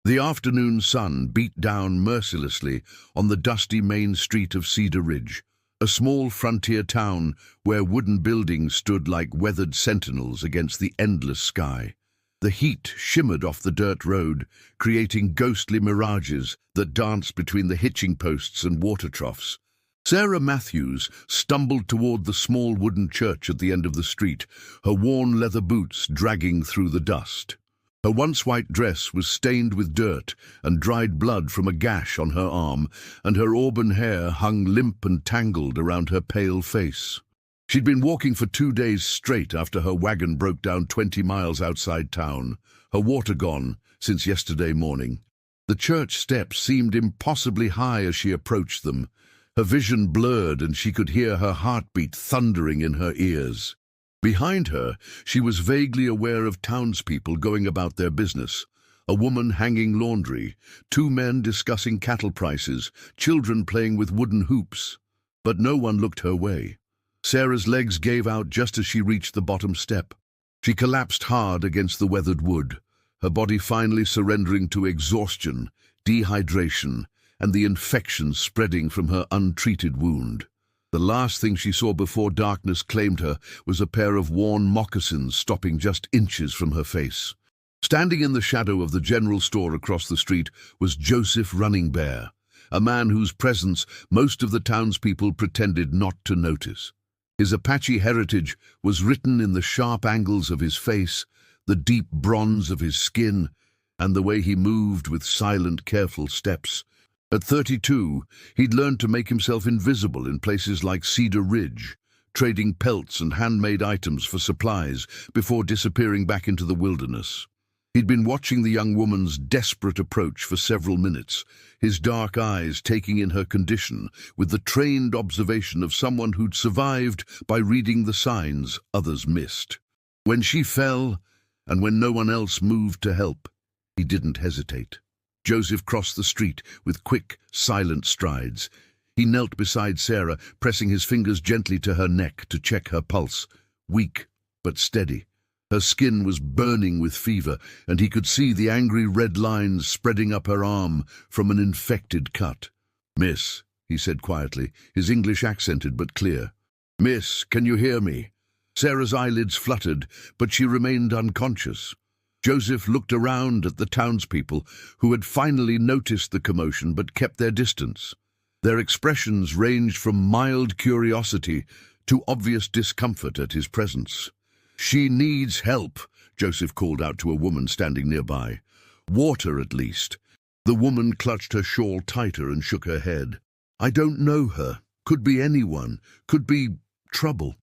The afternoon sun beat down mercilessly on the dusty main street of Cedar Ridge, a small frontier town where wooden buildings stood like weathered sentinels against the endless sky. The heat shimmered off the dirt road, creating ghostly mirages that danced between the hitching posts and water troughs. Sarah Matthews stumbled toward the small wooden church at the end of the street, her worn leather boots dragging through the dust. Her once white dress was stained with dirt and dried blood from a gash on her arm, and her auburn hair hung limp and tangled around her pale face. She'd been walking for 2 days straight after her wagon broke down 20 miles outside town, her water gone since yesterday morning. The church steps seemed impossibly high as she approached them. Her vision blurred and she could hear her heartbeat thundering in her ears. Behind her, she was vaguely aware of townspeople going about their business. A woman hanging laundry, 2 men discussing cattle prices, children playing with wooden hoops. But no one looked her way. Sarah's legs gave out just as she reached the bottom step. She collapsed hard against the weathered wood, her body finally surrendering to exhaustion, dehydration, and the infection spreading from her untreated wound. The last thing she saw before darkness claimed her was a pair of worn moccasins stopping just inches from her face. Standing in the shadow of the general store across the street was Joseph Running Bear, a man whose presence most of the townspeople pretended not to notice. His Apache heritage was written in the sharp angles of his face, the deep bronze of his skin, and the way he moved with silent, careful steps. At 32, he'd learned to make himself invisible in places like Cedar Ridge, trading pelts and handmade items for supplies before disappearing back into the wilderness. He'd been watching the young woman's desperate approach for several minutes, his dark eyes taking in her condition with the trained observation of someone who'd survived by reading the signs others missed. When she fell, and when no one else moved to help, he didn't hesitate. Joseph crossed the street with quick, silent strides. He knelt beside Sarah, pressing his fingers gently to her neck to check her pulse, weak but steady. Her skin was burning with fever, and he could see the angry red lines spreading up her arm from an infected cut. "Miss," he said quietly, his English accented but clear. "Miss, can you hear me?" Sarah's eyelids fluttered, but she remained unconscious. Joseph looked around at the townspeople, who had finally noticed the commotion but kept their distance. Their expressions ranged from mild curiosity to obvious discomfort at his presence. "She needs help," Joseph called out to a woman standing nearby. "Water, at least." The woman clutched her shawl tighter and shook her head. "I don't know her. Could be anyone. Could be trouble."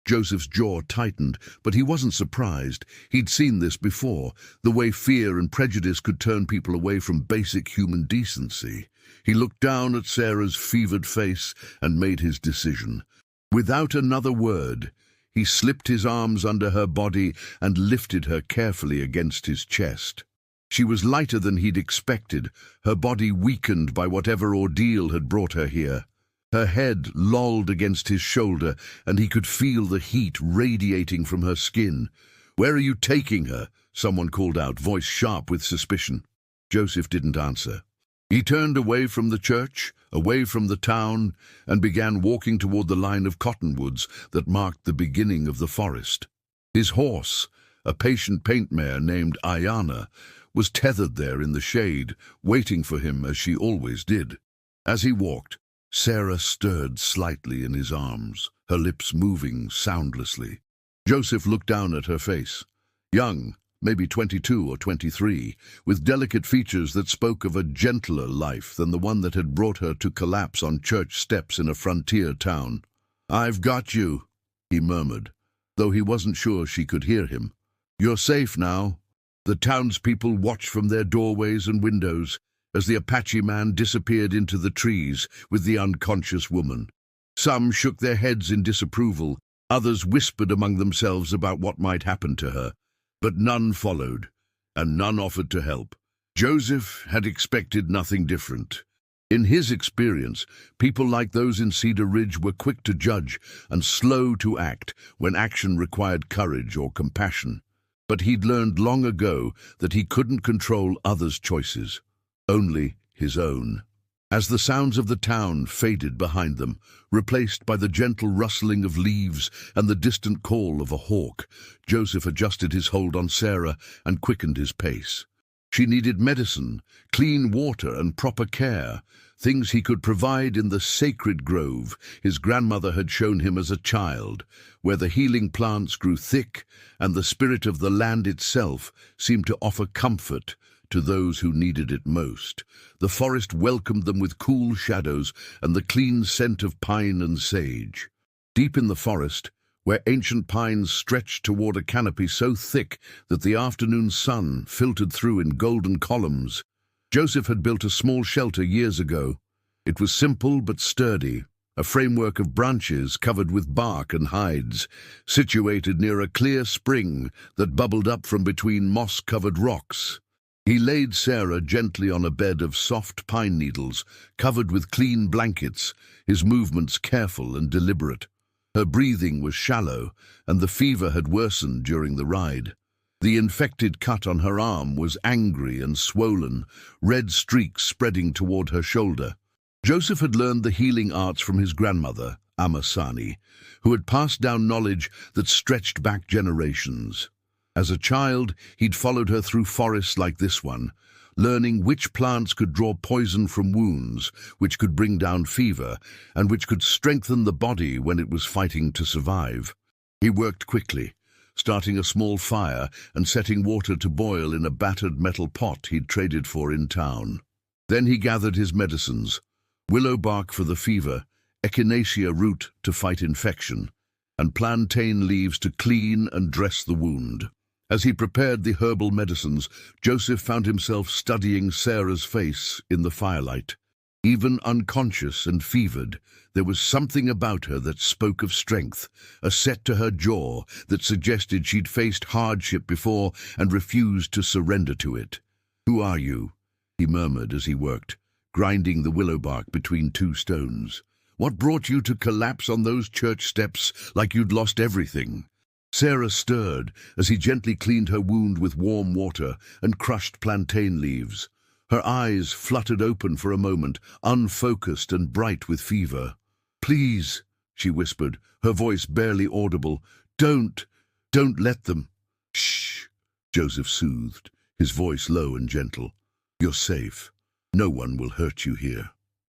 Joseph's jaw tightened, but he wasn't surprised. He'd seen this before, the way fear and prejudice could turn people away from basic human decency. He looked down at Sarah's fevered face and made his decision. Without another word, he slipped his arms under her body and lifted her carefully against his chest. She was lighter than he'd expected, her body weakened by whatever ordeal had brought her here. Her head lolled against his shoulder, and he could feel the heat radiating from her skin. "Where are you taking her?" someone called out, voice sharp with suspicion. Joseph didn't answer. He turned away from the church, away from the town, and began walking toward the line of cottonwoods that marked the beginning of the forest. His horse, a patient paint mare named Ayana, was tethered there in the shade, waiting for him as she always did. As he walked, Sarah stirred slightly in his arms, her lips moving soundlessly. Joseph looked down at her face. Young, maybe 22 or 23, with delicate features that spoke of a gentler life than the one that had brought her to collapse on church steps in a frontier town. "I've got you," he murmured, though he wasn't sure she could hear him. "You're safe now." The townspeople watched from their doorways and windows as the Apache man disappeared into the trees with the unconscious woman. Some shook their heads in disapproval, others whispered among themselves about what might happen to her, but none followed, and none offered to help. Joseph had expected nothing different. In his experience, people like those in Cedar Ridge were quick to judge and slow to act when action required courage or compassion. But he'd learned long ago that he couldn't control others' choices, only his own. As the sounds of the town faded behind them, replaced by the gentle rustling of leaves and the distant call of a hawk, Joseph adjusted his hold on Sarah and quickened his pace. She needed medicine, clean water and proper care, things he could provide in the sacred grove his grandmother had shown him as a child, where the healing plants grew thick and the spirit of the land itself seemed to offer comfort to those who needed it most. The forest welcomed them with cool shadows and the clean scent of pine and sage. Deep in the forest, where ancient pines stretched toward a canopy so thick that the afternoon sun filtered through in golden columns, Joseph had built a small shelter years ago. It was simple but sturdy, a framework of branches covered with bark and hides, situated near a clear spring that bubbled up from between moss-covered rocks. He laid Sarah gently on a bed of soft pine needles, covered with clean blankets, his movements careful and deliberate. Her breathing was shallow, and the fever had worsened during the ride. The infected cut on her arm was angry and swollen, red streaks spreading toward her shoulder. Joseph had learned the healing arts from his grandmother, Amasani, who had passed down knowledge that stretched back generations. As a child, he'd followed her through forests like this one, learning which plants could draw poison from wounds, which could bring down fever, and which could strengthen the body when it was fighting to survive. He worked quickly, starting a small fire and setting water to boil in a battered metal pot he'd traded for in town. Then he gathered his medicines: willow bark for the fever, echinacea root to fight infection, and plantain leaves to clean and dress the wound. As he prepared the herbal medicines, Joseph found himself studying Sarah's face in the firelight. Even unconscious and fevered, there was something about her that spoke of strength, a set to her jaw that suggested she'd faced hardship before and refused to surrender to it. "Who are you?" he murmured as he worked, grinding the willow bark between two stones. "What brought you to collapse on those church steps like you'd lost everything?" Sarah stirred as he gently cleaned her wound with warm water and crushed plantain leaves. Her eyes fluttered open for a moment, unfocused and bright with fever. "Please," she whispered, her voice barely audible. Don't let them." "Shh," Joseph soothed, his voice low and gentle. "You're safe. No one will hurt you here."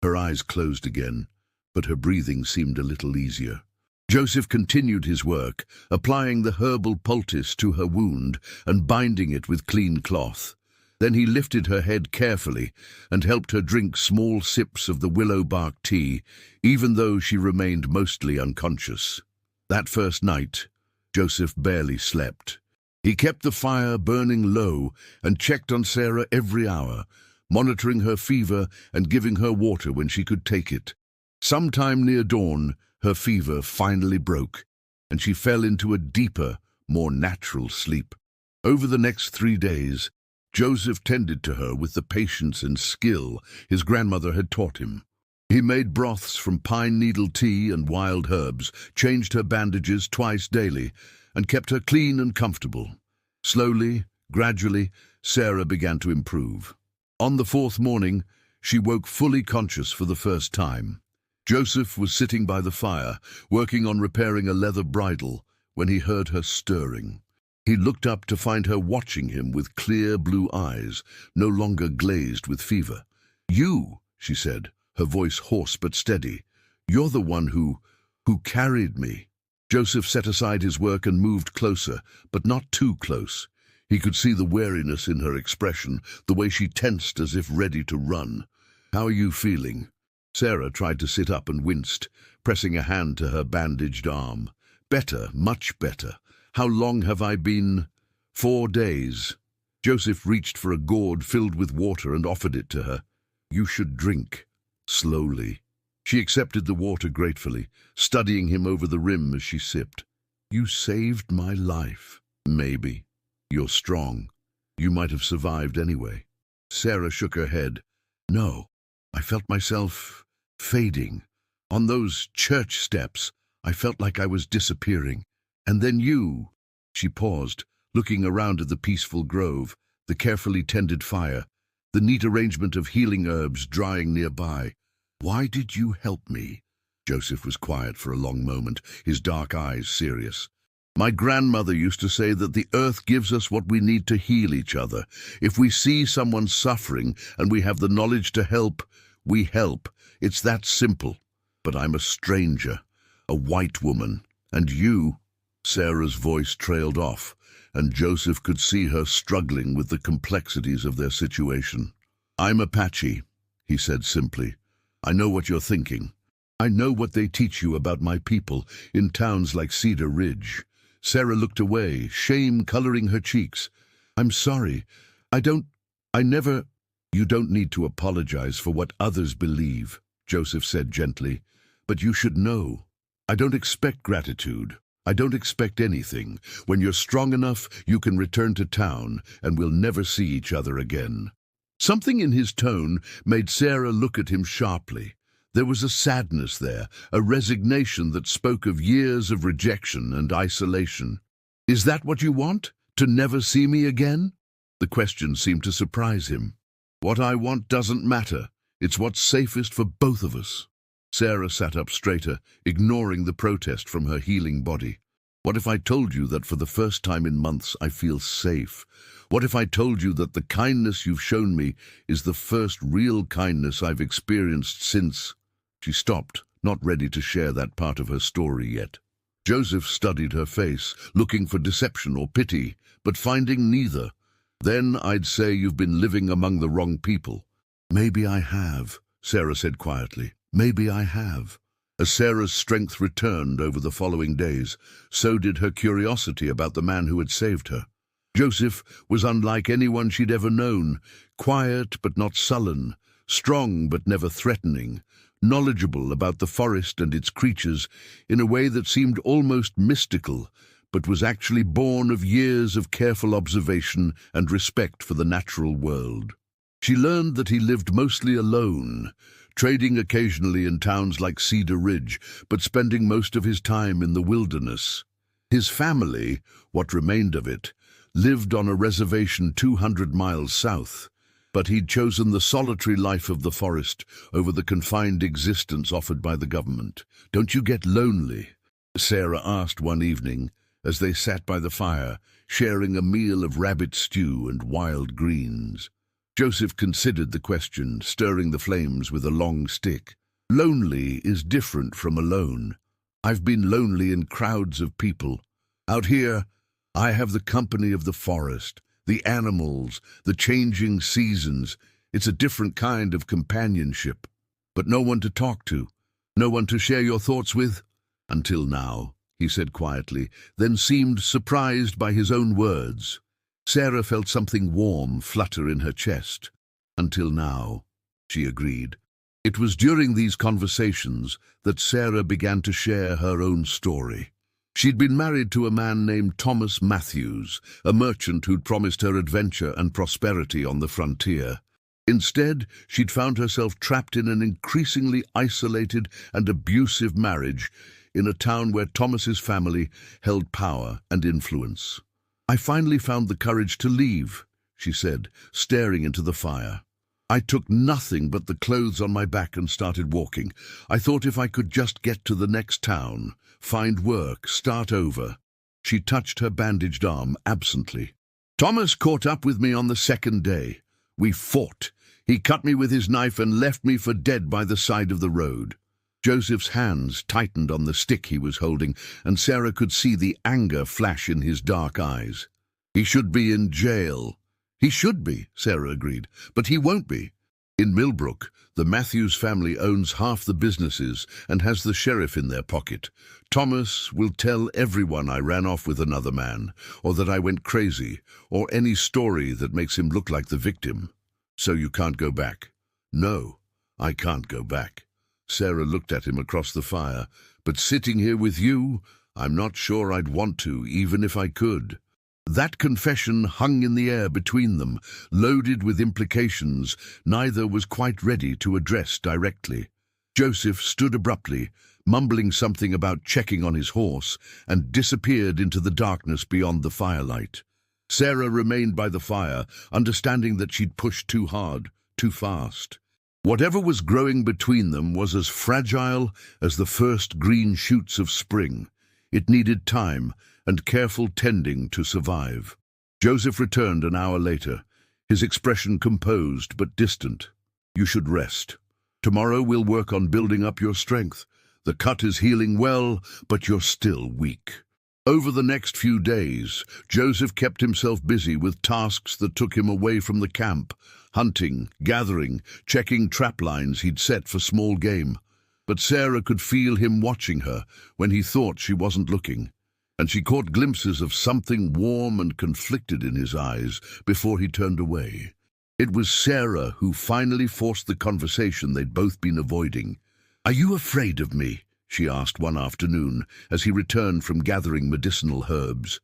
Her eyes closed again, but her breathing seemed a little easier. Joseph continued his work, applying the herbal poultice to her wound and binding it with clean cloth. Then he lifted her head carefully and helped her drink small sips of the willow bark tea, even though she remained mostly unconscious. That first night, Joseph barely slept. He kept the fire burning low and checked on Sarah every hour, monitoring her fever and giving her water when she could take it. Sometime near dawn, her fever finally broke, and she fell into a deeper, more natural sleep. Over the next 3 days, Joseph tended to her with the patience and skill his grandmother had taught him. He made broths from pine needle tea and wild herbs, changed her bandages twice daily, and kept her clean and comfortable. Slowly, gradually, Sarah began to improve. On the 4th morning, she woke fully conscious for the first time. Joseph was sitting by the fire, working on repairing a leather bridle, when he heard her stirring. He looked up to find her watching him with clear blue eyes, no longer glazed with fever. "You," she said, her voice hoarse but steady. "You're the one who carried me." Joseph set aside his work and moved closer, but not too close. He could see the wariness in her expression, the way she tensed as if ready to run. "How are you feeling?" Sarah tried to sit up and winced, pressing a hand to her bandaged arm. "Better, much better. How long have I been?" 4 days. Joseph reached for a gourd filled with water and offered it to her. "You should drink." Slowly. She accepted the water gratefully, studying him over the rim as she sipped. "You saved my life." "Maybe. You're strong. You might have survived anyway." Sarah shook her head. "No, I felt myself fading. On those church steps, I felt like I was disappearing. And then you." She paused, looking around at the peaceful grove, the carefully tended fire, the neat arrangement of healing herbs drying nearby. "Why did you help me?" Joseph was quiet for a long moment, his dark eyes serious. "My grandmother used to say that the earth gives us what we need to heal each other. If we see someone suffering and we have the knowledge to help, we help. It's that simple. But I'm a stranger, a white woman, and you—" Sarah's voice trailed off, and Joseph could see her struggling with the complexities of their situation. "I'm Apache," he said simply. "I know what you're thinking. I know what they teach you about my people in towns like Cedar Ridge." Sarah looked away, shame coloring her cheeks. "I'm sorry. I never—" "You don't need to apologize for what others believe," Joseph said gently. "But you should know. I don't expect gratitude. I don't expect anything. When you're strong enough, you can return to town, and we'll never see each other again." Something in his tone made Sarah look at him sharply. There was a sadness there, a resignation that spoke of years of rejection and isolation. "Is that what you want? To never see me again?" The question seemed to surprise him. "What I want doesn't matter. It's what's safest for both of us." Sarah sat up straighter, ignoring the protest from her healing body. "What if I told you that for the first time in months I feel safe? What if I told you that the kindness you've shown me is the first real kindness I've experienced since—" She stopped, not ready to share that part of her story yet. Joseph studied her face, looking for deception or pity, but finding neither. "Then I'd say you've been living among the wrong people." "Maybe I have," Sarah said quietly. "Maybe I have." As Sarah's strength returned over the following days, so did her curiosity about the man who had saved her. Joseph was unlike anyone she'd ever known, quiet but not sullen, strong but never threatening, knowledgeable about the forest and its creatures in a way that seemed almost mystical, but was actually born of years of careful observation and respect for the natural world. She learned that he lived mostly alone, trading occasionally in towns like Cedar Ridge, but spending most of his time in the wilderness. His family, what remained of it, lived on a reservation 200 miles south, but he'd chosen the solitary life of the forest over the confined existence offered by the government. "Don't you get lonely?" Sarah asked one evening, as they sat by the fire, sharing a meal of rabbit stew and wild greens. Joseph considered the question, stirring the flames with a long stick. "Lonely is different from alone. I've been lonely in crowds of people. Out here, I have the company of the forest, the animals, the changing seasons. It's a different kind of companionship. But no one to talk to, no one to share your thoughts with." "Until now," he said quietly, then seemed surprised by his own words. Sarah felt something warm flutter in her chest. "Until now," she agreed. It was during these conversations that Sarah began to share her own story. She'd been married to a man named Thomas Matthews, a merchant who'd promised her adventure and prosperity on the frontier. Instead, she'd found herself trapped in an increasingly isolated and abusive marriage in a town where Thomas's family held power and influence. "I finally found the courage to leave," she said, staring into the fire. "I took nothing but the clothes on my back and started walking. I thought if I could just get to the next town, find work, start over." She touched her bandaged arm absently. "Thomas caught up with me on the second day. We fought. He cut me with his knife and left me for dead by the side of the road." Joseph's hands tightened on the stick he was holding, and Sarah could see the anger flash in his dark eyes. "He should be in jail." "He should be," Sarah agreed, "but he won't be. In Millbrook, the Matthews family owns half the businesses and has the sheriff in their pocket. Thomas will tell everyone I ran off with another man, or that I went crazy, or any story that makes him look like the victim. So you can't go back." "No, I can't go back." Sarah looked at him across the fire. "But sitting here with you, I'm not sure I'd want to, even if I could." That confession hung in the air between them, loaded with implications neither was quite ready to address directly. Joseph stood abruptly, mumbling something about checking on his horse, and disappeared into the darkness beyond the firelight. Sarah remained by the fire, understanding that she'd pushed too hard, too fast. Whatever was growing between them was as fragile as the first green shoots of spring. It needed time and careful tending to survive. Joseph returned an hour later, his expression composed but distant. "You should rest. Tomorrow we'll work on building up your strength. The cut is healing well, but you're still weak." Over the next few days, Joseph kept himself busy with tasks that took him away from the camp, hunting, gathering, checking trap lines he'd set for small game. But Sarah could feel him watching her when he thought she wasn't looking, and she caught glimpses of something warm and conflicted in his eyes before he turned away. It was Sarah who finally forced the conversation they'd both been avoiding. "Are you afraid of me?" she asked one afternoon as he returned from gathering medicinal herbs.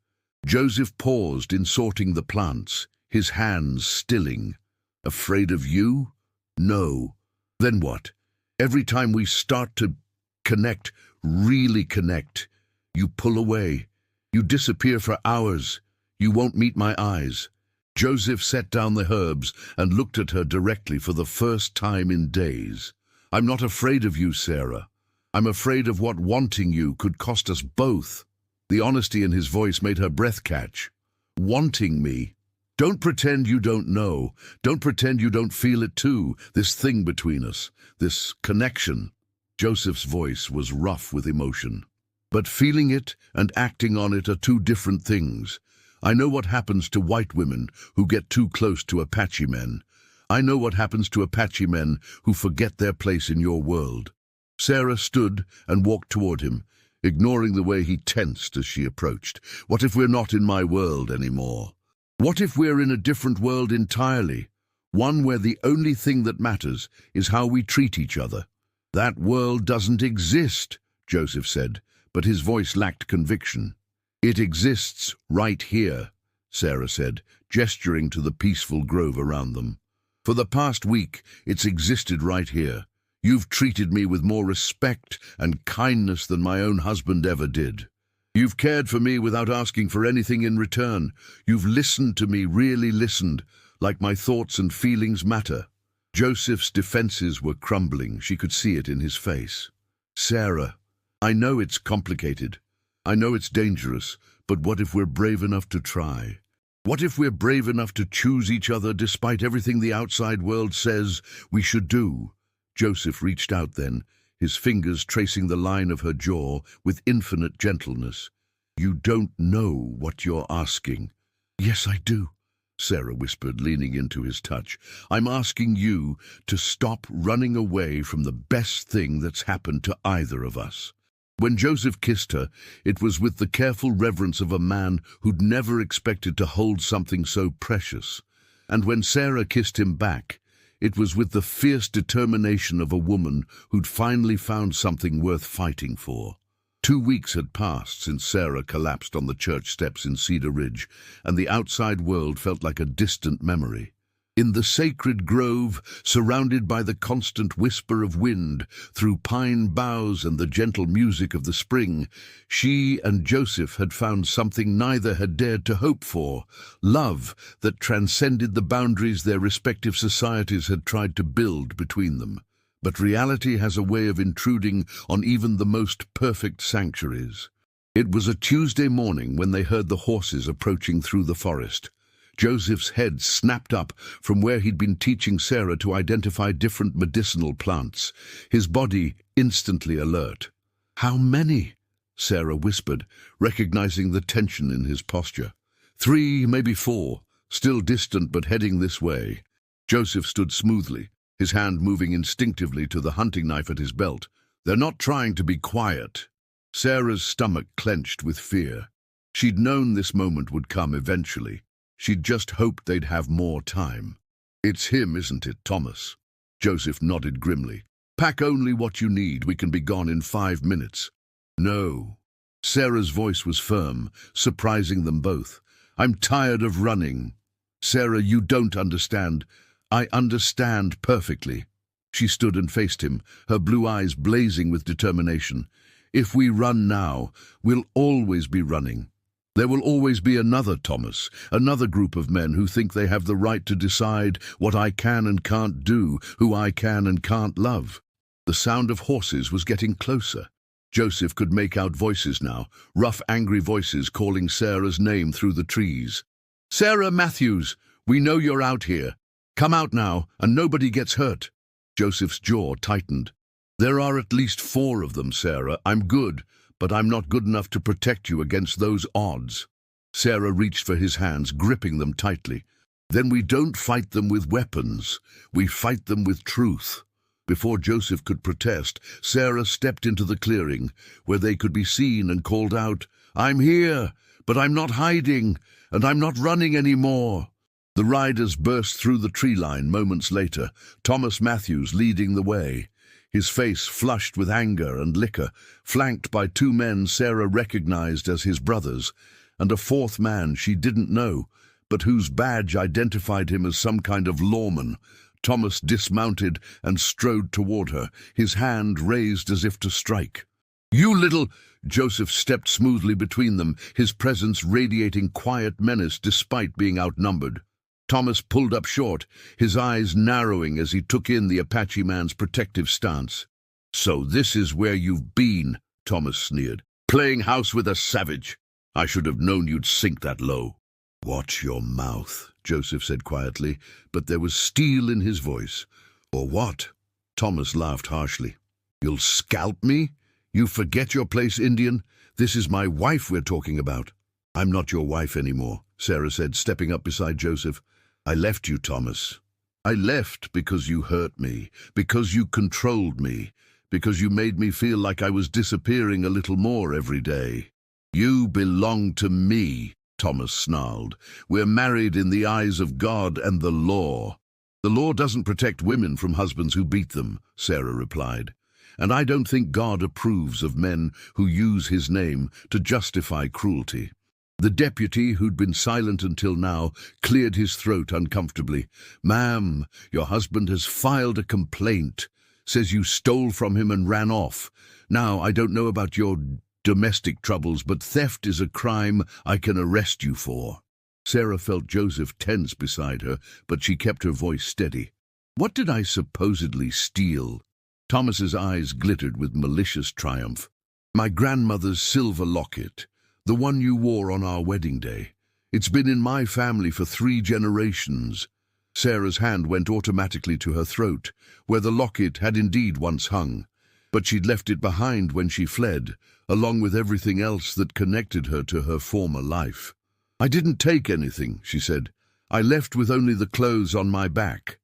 Joseph paused in sorting the plants, his hands stilling. "Afraid of you? No. Then what? Every time we start to connect, really connect, you pull away. You disappear for hours. You won't meet my eyes." Joseph set down the herbs and looked at her directly for the first time in days. "I'm not afraid of you, Sarah. I'm afraid of what wanting you could cost us both." The honesty in his voice made her breath catch. "Wanting me? Don't pretend you don't know. Don't pretend you don't feel it too, this thing between us, this connection." Joseph's voice was rough with emotion. "But feeling it and acting on it are two different things. I know what happens to white women who get too close to Apache men. I know what happens to Apache men who forget their place in your world." Sarah stood and walked toward him, ignoring the way he tensed as she approached. "What if we're not in my world anymore? What if we're in a different world entirely? One where the only thing that matters is how we treat each other?" "That world doesn't exist," Joseph said, but his voice lacked conviction. "It exists right here," Sarah said, gesturing to the peaceful grove around them. "For the past week, it's existed right here. You've treated me with more respect and kindness than my own husband ever did. You've cared for me without asking for anything in return. You've listened to me, really listened, like my thoughts and feelings matter." Joseph's defenses were crumbling. She could see it in his face. "Sarah, I know it's complicated. I know it's dangerous, but what if we're brave enough to try? What if we're brave enough to choose each other despite everything the outside world says we should do?" Joseph reached out then, his fingers tracing the line of her jaw with infinite gentleness. "You don't know what you're asking." "Yes, I do," Sarah whispered, leaning into his touch. "I'm asking you to stop running away from the best thing that's happened to either of us." When Joseph kissed her, it was with the careful reverence of a man who'd never expected to hold something so precious. And when Sarah kissed him back, it was with the fierce determination of a woman who'd finally found something worth fighting for. 2 weeks had passed since Sarah collapsed on the church steps in Cedar Ridge, and the outside world felt like a distant memory. In the sacred grove, surrounded by the constant whisper of wind through pine boughs and the gentle music of the spring, she and Joseph had found something neither had dared to hope for: love that transcended the boundaries their respective societies had tried to build between them. But reality has a way of intruding on even the most perfect sanctuaries. It was a Tuesday morning when they heard the horses approaching through the forest. Joseph's head snapped up from where he'd been teaching Sarah to identify different medicinal plants, his body instantly alert. "How many?" Sarah whispered, recognizing the tension in his posture. 3, maybe 4, still distant but heading this way. Joseph stood smoothly, his hand moving instinctively to the hunting knife at his belt. "They're not trying to be quiet." Sarah's stomach clenched with fear. She'd known this moment would come eventually. She'd just hoped they'd have more time. "It's him, isn't it, Thomas?" Joseph nodded grimly. "Pack only what you need. We can be gone in 5 minutes." "No." Sarah's voice was firm, surprising them both. "I'm tired of running." "Sarah, you don't understand." "I understand perfectly." She stood and faced him, her blue eyes blazing with determination. "If we run now, we'll always be running. There will always be another Thomas, another group of men who think they have the right to decide what I can and can't do, who I can and can't love. The sound of horses was getting closer. Joseph could make out voices now, rough, angry voices calling Sarah's name through the trees. "Sarah Matthews, we know you're out here. Come out now, and nobody gets hurt." Joseph's jaw tightened. "There are at least 4 of them, Sarah. I'm good, but I'm not good enough to protect you against those odds." Sarah reached for his hands, gripping them tightly. "Then we don't fight them with weapons. We fight them with truth." Before Joseph could protest, Sarah stepped into the clearing, where they could be seen, and called out, "I'm here, but I'm not hiding, and I'm not running anymore." The riders burst through the tree line moments later, Thomas Matthews leading the way. His face flushed with anger and liquor, flanked by 2 men Sarah recognized as his brothers, and a 4th man she didn't know, but whose badge identified him as some kind of lawman. Thomas dismounted and strode toward her, his hand raised as if to strike. "You little—" Joseph stepped smoothly between them, his presence radiating quiet menace despite being outnumbered. Thomas pulled up short, his eyes narrowing as he took in the Apache man's protective stance. "So this is where you've been," Thomas sneered. "Playing house with a savage. I should have known you'd sink that low." "Watch your mouth," Joseph said quietly, but there was steel in his voice. "Or what?" Thomas laughed harshly. "You'll scalp me? You forget your place, Indian? This is my wife we're talking about." "I'm not your wife anymore," Sarah said, stepping up beside Joseph. "I left you, Thomas. I left because you hurt me, because you controlled me, because you made me feel like I was disappearing a little more every day." "You belong to me," Thomas snarled. "We're married in the eyes of God and the law." "The law doesn't protect women from husbands who beat them," Sarah replied. "And I don't think God approves of men who use his name to justify cruelty." The deputy, who'd been silent until now, cleared his throat uncomfortably. "Ma'am, your husband has filed a complaint. Says you stole from him and ran off. Now, I don't know about your domestic troubles, but theft is a crime I can arrest you for." Sarah felt Joseph tense beside her, but she kept her voice steady. "What did I supposedly steal?" Thomas's eyes glittered with malicious triumph. "My grandmother's silver locket. The one you wore on our wedding day. It's been in my family for 3 generations. Sarah's hand went automatically to her throat, where the locket had indeed once hung. But she'd left it behind when she fled, along with everything else that connected her to her former life. "I didn't take anything," she said. "I left with only the clothes on my back."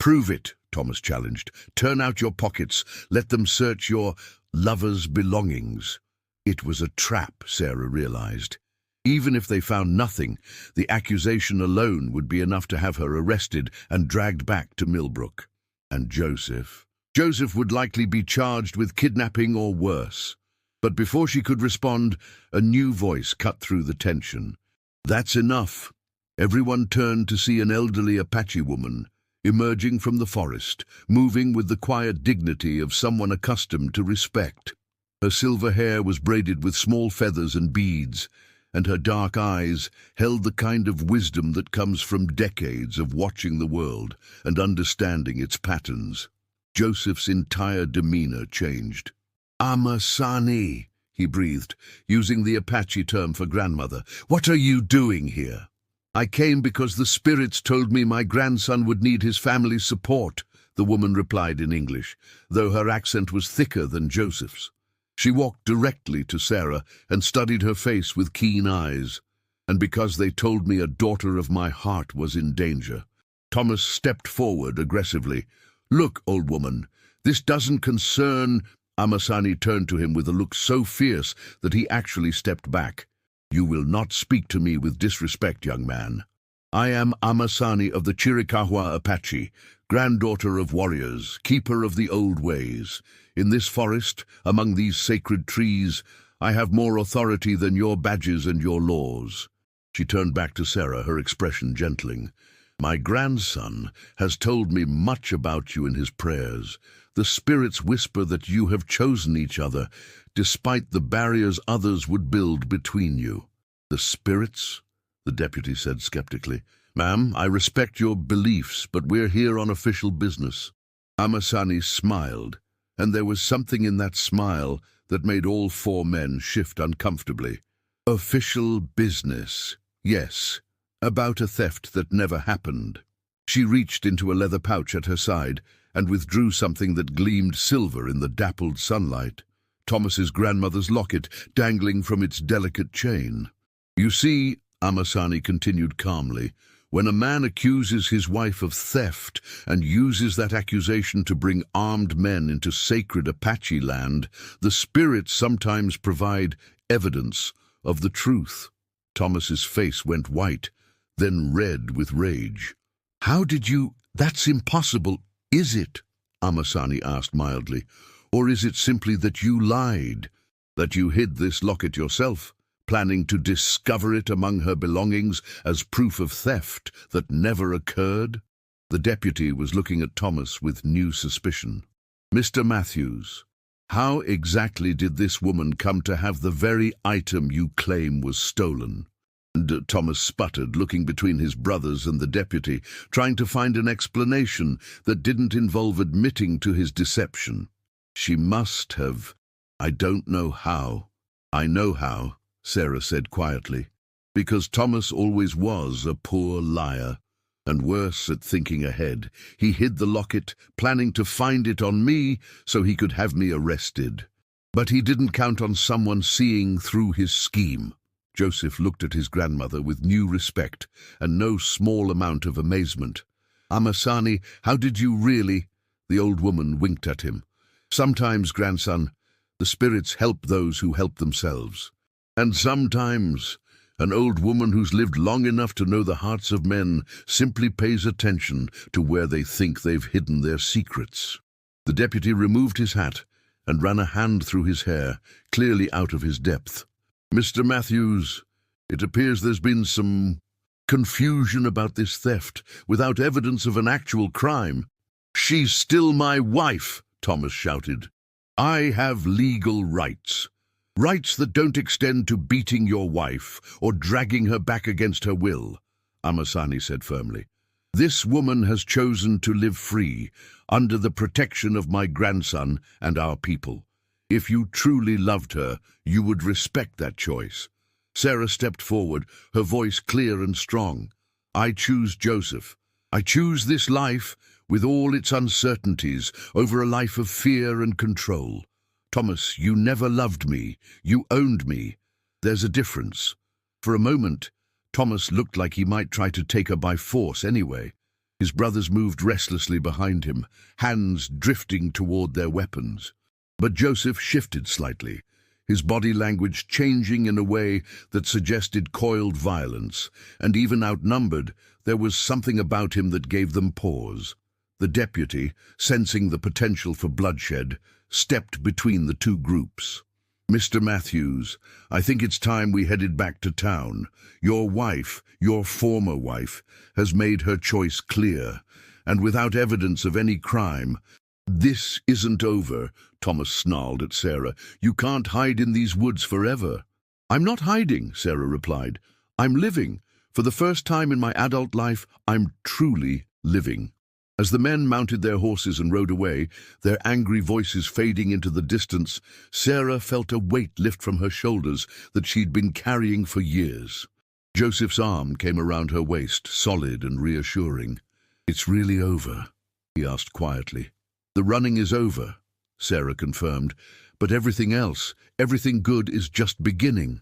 "Prove it," Thomas challenged. "Turn out your pockets. Let them search your lover's belongings." It was a trap, Sarah realized. Even if they found nothing, the accusation alone would be enough to have her arrested and dragged back to Millbrook. And Joseph? Joseph would likely be charged with kidnapping or worse. But before she could respond, a new voice cut through the tension. "That's enough." Everyone turned to see an elderly Apache woman emerging from the forest, moving with the quiet dignity of someone accustomed to respect. Her silver hair was braided with small feathers and beads, and her dark eyes held the kind of wisdom that comes from decades of watching the world and understanding its patterns. Joseph's entire demeanor changed. "Amasani," he breathed, using the Apache term for grandmother. "What are you doing here?" "I came because the spirits told me my grandson would need his family's support," the woman replied in English, though her accent was thicker than Joseph's. She walked directly to Sarah and studied her face with keen eyes. "And because they told me a daughter of my heart was in danger." Thomas stepped forward aggressively. "Look, old woman, this doesn't concern—" Amasani turned to him with a look so fierce that he actually stepped back. "You will not speak to me with disrespect, young man. I am Amasani of the Chiricahua Apache, granddaughter of warriors, keeper of the old ways. In this forest, among these sacred trees, I have more authority than your badges and your laws." She turned back to Sarah, her expression gentling. "My grandson has told me much about you in his prayers. The spirits whisper that you have chosen each other, despite the barriers others would build between you." The spirits? The deputy said skeptically. Ma'am, I respect your beliefs, but we're here on official business. Amasani smiled, and there was something in that smile that made all four men shift uncomfortably. Official business, yes, about a theft that never happened. She reached into a leather pouch at her side and withdrew something that gleamed silver in the dappled sunlight. Thomas's grandmother's locket dangling from its delicate chain. You see, Amasani continued calmly, when a man accuses his wife of theft and uses that accusation to bring armed men into sacred Apache land, the spirits sometimes provide evidence of the truth. Thomas's face went white, then red with rage. How did you— That's impossible, is it? Amasani asked mildly. Or is it simply that you lied, that you hid this locket yourself, planning to discover it among her belongings as proof of theft that never occurred? The deputy was looking at Thomas with new suspicion. Mr. Matthews, how exactly did this woman come to have the very item you claim was stolen? And Thomas sputtered, looking between his brothers and the deputy, trying to find an explanation that didn't involve admitting to his deception. She must have— I don't know how. I know how, Sarah said quietly, because Thomas always was a poor liar, and worse at thinking ahead. He hid the locket, planning to find it on me so he could have me arrested. But he didn't count on someone seeing through his scheme. Joseph looked at his grandmother with new respect and no small amount of amazement. Amasani, how did you really— The old woman winked at him. Sometimes, grandson, the spirits help those who help themselves. And sometimes, an old woman who's lived long enough to know the hearts of men simply pays attention to where they think they've hidden their secrets. The deputy removed his hat and ran a hand through his hair, clearly out of his depth. Mr. Matthews, it appears there's been some confusion about this theft, without evidence of an actual crime. She's still my wife, Thomas shouted. I have legal rights. Rights that don't extend to beating your wife or dragging her back against her will, Amasani said firmly. This woman has chosen to live free, under the protection of my grandson and our people. If you truly loved her, you would respect that choice. Sarah stepped forward, her voice clear and strong. I choose Joseph. I choose this life, with all its uncertainties, over a life of fear and control. Thomas, you never loved me. You owned me. There's a difference. For a moment, Thomas looked like he might try to take her by force anyway. His brothers moved restlessly behind him, hands drifting toward their weapons. But Joseph shifted slightly, his body language changing in a way that suggested coiled violence, and even outnumbered, there was something about him that gave them pause. The deputy, sensing the potential for bloodshed, stepped between the two groups. Mr. Matthews, I think it's time we headed back to town. Your wife, your former wife, has made her choice clear, and without evidence of any crime. This isn't over, Thomas snarled at Sarah. You can't hide in these woods forever. I'm not hiding, Sarah replied. I'm living. For the first time in my adult life, I'm truly living. As the men mounted their horses and rode away, their angry voices fading into the distance, Sarah felt a weight lift from her shoulders that she'd been carrying for years. Joseph's arm came around her waist, solid and reassuring. It's really over, he asked quietly. The running is over, Sarah confirmed, but everything else, everything good is just beginning.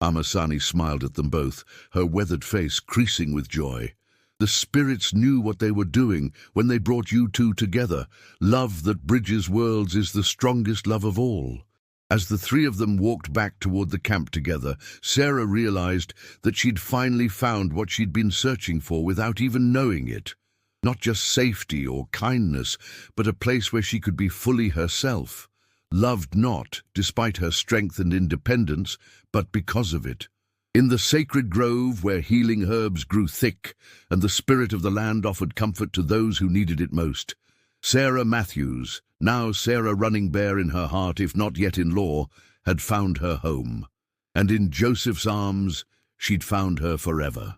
Amasani smiled at them both, her weathered face creasing with joy. The spirits knew what they were doing when they brought you two together. Love that bridges worlds is the strongest love of all. As the three of them walked back toward the camp together, Sarah realized that she'd finally found what she'd been searching for without even knowing it. Not just safety or kindness, but a place where she could be fully herself. Loved not, despite her strength and independence, but because of it. In the sacred grove where healing herbs grew thick and the spirit of the land offered comfort to those who needed it most, Sarah Matthews, now Sarah Running Bear in her heart if not yet in law, had found her home. And in Joseph's arms, she'd found her forever.